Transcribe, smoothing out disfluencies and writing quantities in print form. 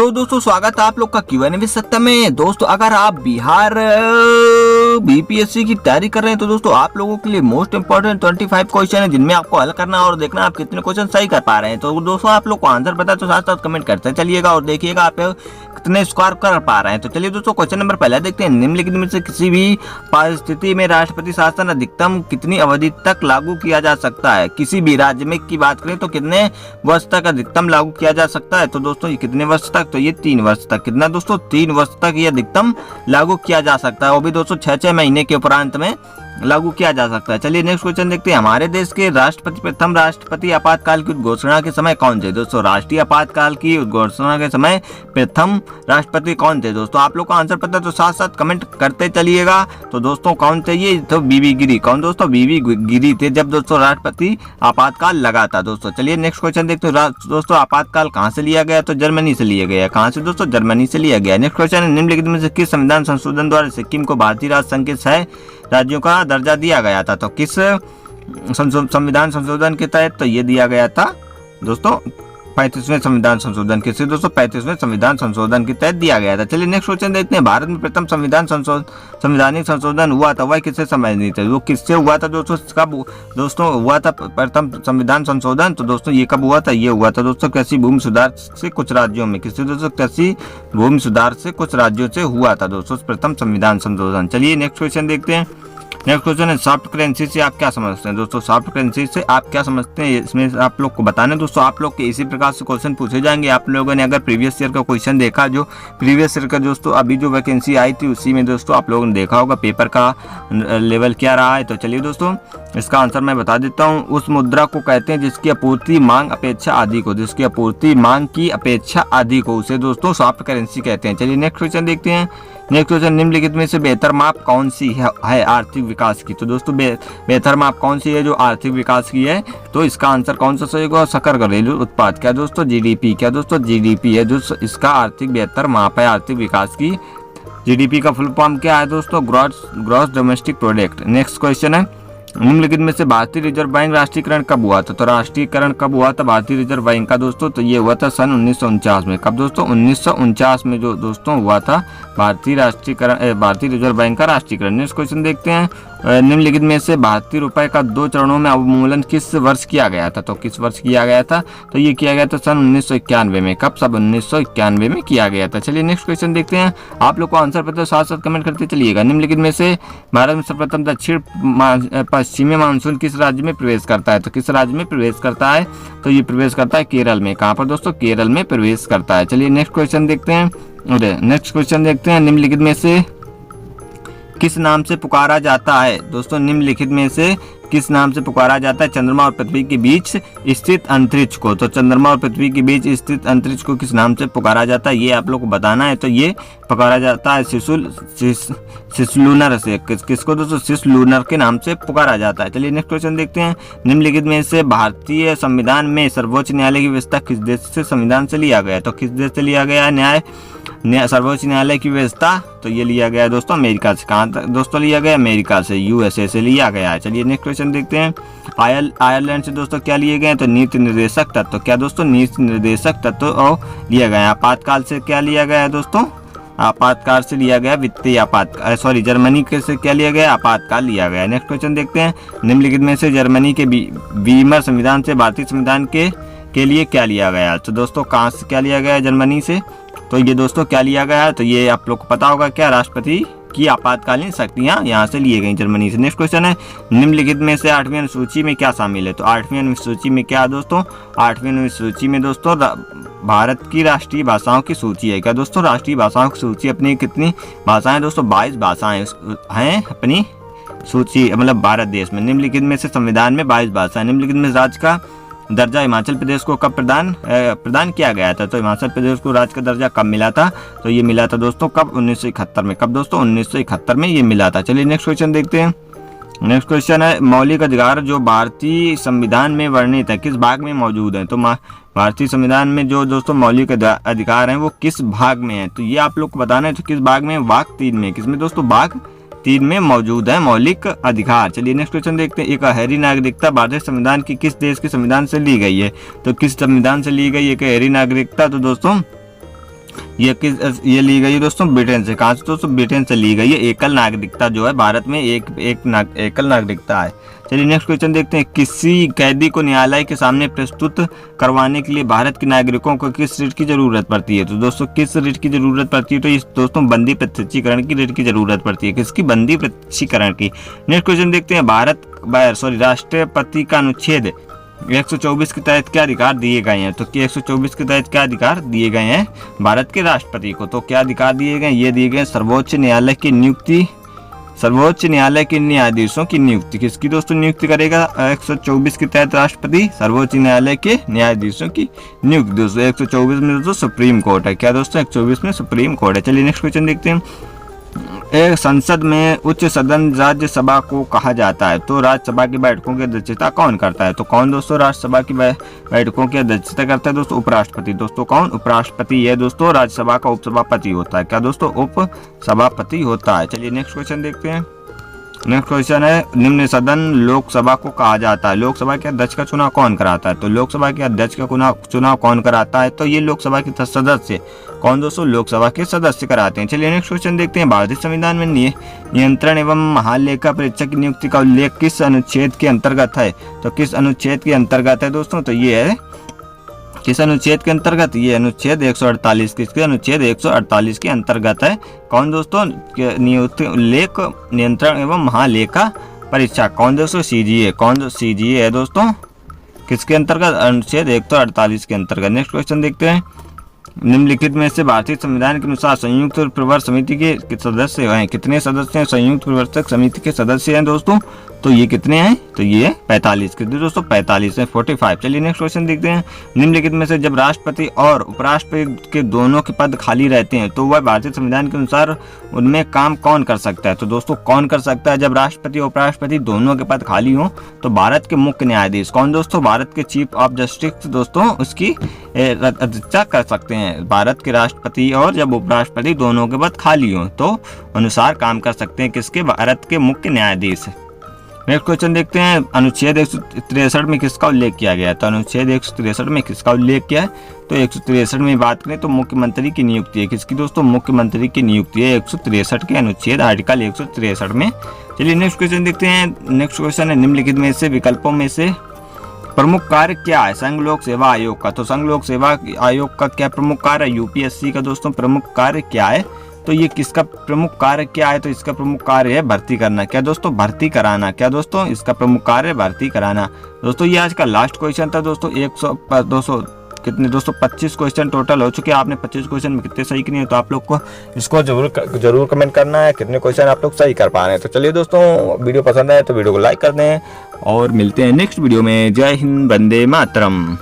तो दोस्तों स्वागत है आप लोग का Q&A विद सत्ता में। दोस्तों अगर आप बिहार बीपीएससी की तैयारी कर रहे हैं तो दोस्तों आप लोगों के लिए मोस्ट इंपोर्टेंट 25 क्वेश्चन है जिनमें आपको हल करना और देखना आप कितने क्वेश्चन सही कर पा रहे हैं। तो दोस्तों आप लोग को आंसर पता है तो साथ साथ कमेंट करते चलिएगा और देखिएगा आप कितने स्कोर कर पा रहे हैं। तो चलिए दोस्तों क्वेश्चन नंबर पहला देखते हैं। निम्नलिखित में से किसी भी परिस्थिति में राष्ट्रपति शासन अधिकतम कितनी अवधि तक लागू किया जा सकता है। किसी भी राज्य में की बात करें तो कितने वर्ष तक अधिकतम लागू किया जा सकता है। तो दोस्तों ये कितने वर्ष तक, तो ये 3 वर्ष तक। कितना दोस्तों, 3 वर्ष तक ये अधिकतम लागू किया जा सकता है, वो भी दोस्तों 6 महीने के उपरांत में लागू किया जा सकता है। चलिए नेक्स्ट क्वेश्चन देखते हैं। हमारे देश के प्रथम राष्ट्रपति आपातकाल की घोषणा के समय कौन थे। दोस्तों राष्ट्रीय आपातकाल की घोषणा के समय प्रथम राष्ट्रपति कौन थे। दोस्तों आप लोग को आंसर पता है तो साथ साथ कमेंट करते चलिएगा। तो दोस्तों कौन थे ये, तो बीवी गिरी। कौन दोस्तों, बीवी गिरी थे जब दोस्तों राष्ट्रपति आपातकाल लगा था। दोस्तों चलिए नेक्स्ट क्वेश्चन देखते हैं। दोस्तों आपातकाल कहाँ से लिया गया, तो जर्मनी से लिया गया। कहाँ से दोस्तों, जर्मनी से लिया गया। नेक्स्ट क्वेश्चन है, निम्नलिखित में से किस संविधान संशोधन द्वारा सिक्किम को भारतीय राज्य संघ के 6 राज्यों का दर्जा दिया गया था। तो किस संविधान संशोधन के तहत, तो ये दिया गया था दोस्तों 35वें संविधान संशोधन के, दोस्तों 35वें संविधान संशोधन के तहत दिया गया था। चलिए नेक्स्ट क्वेश्चन देखते हैं। भारत में प्रथम संवैधानिक संशोधन हुआ था, वह किससे संबंधित है। वो किससे हुआ था दोस्तों, कब दोस्तों हुआ था प्रथम संविधान संशोधन। तो दोस्तों ये कब हुआ था, ये हुआ था दोस्तों कृषि भूमि सुधार से कुछ राज्यों में। किससे दोस्तों, कृषि भूमि सुधार से कुछ राज्यों से हुआ था दोस्तों प्रथम संविधान संशोधन। चलिए नेक्स्ट क्वेश्चन देखते हैं। नेक्स्ट क्वेश्चन है, सॉफ्ट करेंसी से आप क्या समझते हैं। दोस्तों सॉफ्ट करेंसी से आप क्या समझते हैं, इसमें आप लोग को बताना है। दोस्तों आप लोग के इसी प्रकार से क्वेश्चन पूछे जाएंगे। आप लोगों ने अगर प्रीवियस ईयर का क्वेश्चन देखा, जो प्रीवियस ईयर का दोस्तों अभी जो वैकेंसी आई थी उसी में दोस्तों आप लोगों ने देखा होगा पेपर का लेवल क्या रहा है। तो चलिए दोस्तों इसका आंसर मैं बता देता हूँ। उस मुद्रा को कहते हैं जिसकी आपूर्ति मांग अपेक्षा अधिक हो, जिसकी आपूर्ति मांग की अपेक्षा अधिक हो, उसे दोस्तों सॉफ्ट करेंसी कहते हैं। चलिए नेक्स्ट क्वेश्चन देखते हैं। नेक्स्ट क्वेश्चन, निम्नलिखित में से बेहतर माप कौन सी है आर्थिक विकास की। तो दोस्तों बेहतर माप कौन सी है जो आर्थिक विकास की है। तो इसका आंसर कौन सा सही होगा, सकल घरेलू उत्पाद। क्या दोस्तों, जीडीपी। क्या दोस्तों, जीडीपी है जो इसका आर्थिक बेहतर माप है आर्थिक विकास की। जीडीपी का फुल फॉर्म क्या है दोस्तों, gross domestic product. Next question है, निम्नलिखित में से भारतीय रिजर्व बैंक राष्ट्रीयकरण कब हुआ था। तो राष्ट्रीयकरण कब हुआ था भारतीय रिजर्व बैंक का दोस्तों, तो ये हुआ था सन 1949 में। कब दोस्तों, 1949 में जो दोस्तों हुआ था भारतीय रिजर्व बैंक का राष्ट्रीयकरण। नेक्स्ट क्वेश्चन देखते हैं। निम्नलिखित में से भारतीय रुपए का 2 चरणों में अवमूल्यन किस वर्ष किया गया था। तो किस वर्ष किया गया था, तो ये किया गया था सन 1991 में। कब, सब 1991 में किया गया था। चलिए नेक्स्ट क्वेश्चन देखते हैं। आप लोग को आंसर पता है साथ साथ कमेंट करते चलिएगा। निम्नलिखित में से भारत में सर्वप्रथम दक्षिण पश्चिमी मानसून किस राज्य में प्रवेश करता है। तो किस राज्य में प्रवेश करता है, तो ये प्रवेश करता है केरल में। कहाँ पर दोस्तों, केरल में प्रवेश करता है। चलिए नेक्स्ट क्वेश्चन देखते हैं। नेक्स्ट क्वेश्चन देखते हैं। निम्नलिखित में से किस नाम से पुकारा जाता है। दोस्तों निम्नलिखित में से किस नाम से पुकारा जाता है चंद्रमा और पृथ्वी के बीच स्थित अंतरिक्ष को। तो चंद्रमा और पृथ्वी के बीच स्थित अंतरिक्ष को किस नाम से पुकारा जाता है, ये आप लोग को बताना है। तो ये पुकारा जाता है सिसलूनर से। किसको दोस्तों, सिसलूनर के नाम से पुकारा जाता है। चलिए नेक्स्ट क्वेश्चन देखते हैं। निम्नलिखित में से भारतीय संविधान में सर्वोच्च न्यायालय की व्यवस्था किस देश से संविधान से लिया गया है। तो किस देश से लिया गया है सर्वोच्च न्यायालय की व्यवस्था, तो ये लिया गया है दोस्तों अमेरिका से। कहाँ तक दोस्तों लिया गया, अमेरिका से, यूएसए से लिया गया है। चलिए नेक्स्ट क्वेश्चन देखते हैं। आयरलैंड से दोस्तों क्या लिए गए हैं, तो नीति निर्देशक तत्व। क्या दोस्तों, नीति निर्देशक तत्व लिया गया है। आपातकाल से क्या लिया गया है दोस्तों, आपातकाल से लिया गया वित्तीय आपातकाल, जर्मनी के से क्या लिया गया, आपातकाल लिया गया। नेक्स्ट क्वेश्चन देखते हैं। निम्नलिखित में से जर्मनी के वीमर संविधान से भारतीय संविधान के लिए क्या लिया गया। तो दोस्तों कहाँ से क्या लिया गया है, जर्मनी से। तो ये दोस्तों क्या लिया गया है, तो ये आप लोग को पता होगा क्या, राष्ट्रपति की आपातकालीन शक्तियां यहाँ से लिए गई जर्मनी से। नेक्स्ट क्वेश्चन है, निम्नलिखित में से 8वीं अनुसूची में क्या शामिल है। तो 8वीं अनुसूची में क्या दोस्तों, 8वीं अनुसूची में दोस्तों भारत की राष्ट्रीय भाषाओं की सूची है। क्या दोस्तों, राष्ट्रीय भाषाओं की सूची अपनी कितनी भाषाएं दोस्तों, 22 भाषाएं हैं अपनी सूची, मतलब भारत देश में। निम्नलिखित में से संविधान में 22 भाषाएं। निम्नलिखित में राज्य का दर्जा हिमाचल प्रदेश को कब प्रदान किया गया था। तो हिमाचल प्रदेश को राज्य का दर्जा कब मिला था, तो ये मिला था दोस्तों कब, 1971 में। कब दोस्तों, 1971 में ये मिला था। चलिए नेक्स्ट क्वेश्चन देखते हैं। नेक्स्ट क्वेश्चन है, मौलिक अधिकार जो भारतीय संविधान में वर्णित है किस भाग में मौजूद है। तो भारतीय संविधान में जो दोस्तों मौलिक अधिकार हैं वो किस भाग में है, तो ये आप लोग को बताना है। तो किस भाग में, भाग 3 में। किसमें दोस्तों, भाग 3 में मौजूद है मौलिक अधिकार। चलिए नेक्स्ट क्वेश्चन देखते हैं। एक गहरी नागरिकता भारतीय संविधान की किस देश के संविधान से ली गई है। तो किस संविधान से ली गई है गहरी नागरिकता, तो दोस्तों ये ली गई है दोस्तों ब्रिटेन से। कहाँ से दोस्तों? ब्रिटेन से ली गई है। एकल नागरिकता जो है भारत में एकल नागरिकता है। चलिए नेक्स्ट क्वेश्चन देखते हैं। किसी कैदी को न्यायालय के सामने प्रस्तुत करवाने के लिए भारत के नागरिकों को किस रिट की जरूरत पड़ती है? तो दोस्तों किस रिट की जरूरत पड़ती है? तो इस दोस्तों बंदी प्रत्यक्षीकरण की रिट की जरूरत पड़ती है। किसकी? बंदी प्रत्यक्षीकरण की। नेक्स्ट क्वेश्चन देखते हैं। राष्ट्रपति का अनुच्छेद 124 के तहत क्या अधिकार दिए गए हैं? तो 124 के तहत क्या अधिकार दिए गए हैं भारत के राष्ट्रपति को? तो क्या अधिकार दिए गए? ये दिए गए सर्वोच्च न्यायालय की नियुक्ति, सर्वोच्च न्यायालय के न्यायाधीशों की नियुक्ति। किसकी दोस्तों नियुक्ति करेगा 124 के तहत राष्ट्रपति? सर्वोच्च न्यायालय के न्यायाधीशों की नियुक्ति। दोस्तों 124 में दोस्तों सुप्रीम कोर्ट है। क्या दोस्तों? 124 में सुप्रीम कोर्ट है। चलिए नेक्स्ट क्वेश्चन देखते हैं। एक संसद में उच्च सदन राज्यसभा को कहा जाता है। तो राज्यसभा की बैठकों की अध्यक्षता कौन करता है? तो कौन दोस्तों राज्यसभा की बैठकों की अध्यक्षता करता है? दोस्तों उपराष्ट्रपति। दोस्तों कौन? उपराष्ट्रपति। यह दोस्तों राज्यसभा का उपसभापति होता है। क्या दोस्तों? उपसभापति होता है। चलिए नेक्स्ट क्वेश्चन देखते हैं। नेक्स्ट क्वेश्चन है। निम्न सदन लोकसभा को कहा जाता है। लोकसभा के अध्यक्ष का चुनाव कौन कराता है? तो लोकसभा के अध्यक्ष का चुनाव कौन कराता है? तो ये लोकसभा के सदस्य। कौन दोस्तों? लोकसभा के सदस्य कराते हैं। चलिए नेक्स्ट क्वेश्चन देखते हैं। भारतीय संविधान में नियंत्रण एवं महालेखा परीक्षक की नियुक्ति का उल्लेख किस अनुच्छेद के अंतर्गत है? तो किस अनुच्छेद के अंतर्गत है दोस्तों? तो ये है किस अनुच्छेद के अंतर्गत? ये अनुच्छेद 148। किसके? अनुच्छेद 148 के अंतर्गत है। कौन दोस्तों? नियुक्ति उल्लेख नियंत्रण एवं महालेखा परीक्षा। कौन दोस्तों? सीजीए। कौन? सीजीए है दोस्तों। किसके अंतर्गत? अनुच्छेद 148 के अंतर्गत। नेक्स्ट क्वेश्चन देखते हैं। निम्नलिखित में से भारतीय संविधान के अनुसार संयुक्त प्रवर समिति के सदस्य हैं। कितने सदस्य हैं संयुक्त प्रवर्तक समिति के सदस्य हैं दोस्तों? तो ये कितने हैं? तो ये 45। कितने दोस्तों? 45 है, 45। चलिए नेक्स्ट क्वेश्चन देखते हैं। निम्नलिखित में से जब राष्ट्रपति और उपराष्ट्रपति के दोनों के पद खाली रहते हैं तो वह भारतीय संविधान के अनुसार उनमें काम कौन कर सकता है? तो दोस्तों कौन कर सकता है? जब राष्ट्रपति और उपराष्ट्रपति दोनों के पद खाली हों तो भारत के मुख्य न्यायाधीश। कौन दोस्तों? भारत के चीफ ऑफ जस्टिस दोस्तों उसकी अध्यक्षता कर सकते हैं। भारत के राष्ट्रपति और जब उपराष्ट्रपति दोनों के पद खाली हों तो अनुसार काम कर सकते हैं। किसके? भारत के मुख्य न्यायाधीश। नेक्स्ट क्वेश्चन देखते हैं। अनुच्छेद 163 में किसका उल्लेख किया गया है? तो अनुच्छेद 163 में किसका उल्लेख किया है? तो 163 में बात करें तो मुख्यमंत्री की नियुक्ति है। किसकी दोस्तों? मुख्यमंत्री की नियुक्ति है 163 के अनुच्छेद आर्टिकल 163 में। चलिए नेक्स्ट क्वेश्चन देखते हैं। नेक्स्ट क्वेश्चन है। निम्नलिखित में से विकल्पों में से प्रमुख कार्य क्या है संघ लोक सेवा आयोग का? तो संघ लोक सेवा आयोग का क्या प्रमुख कार्य है? यूपीएससी का दोस्तों प्रमुख कार्य क्या है? तो ये किसका प्रमुख कार्य क्या है? तो इसका प्रमुख कार्य है भर्ती करना। क्या दोस्तों? भर्ती कराना। क्या दोस्तों? इसका प्रमुख कार्य भर्ती कराना। दोस्तों ये आज का लास्ट क्वेश्चन था दोस्तों। 200 कितने दोस्तों 25 क्वेश्चन टोटल हो चुके हैं। आपने 25 क्वेश्चन में कितने सही किए? तो आप लोग को इसको जरूर कमेंट करना है कितने क्वेश्चन आप लोग सही कर पा रहे हैं। तो चलिए दोस्तों वीडियो पसंद आए तो वीडियो को लाइक कर दें और मिलते हैं नेक्स्ट वीडियो में। जय हिंद, वंदे मातरम।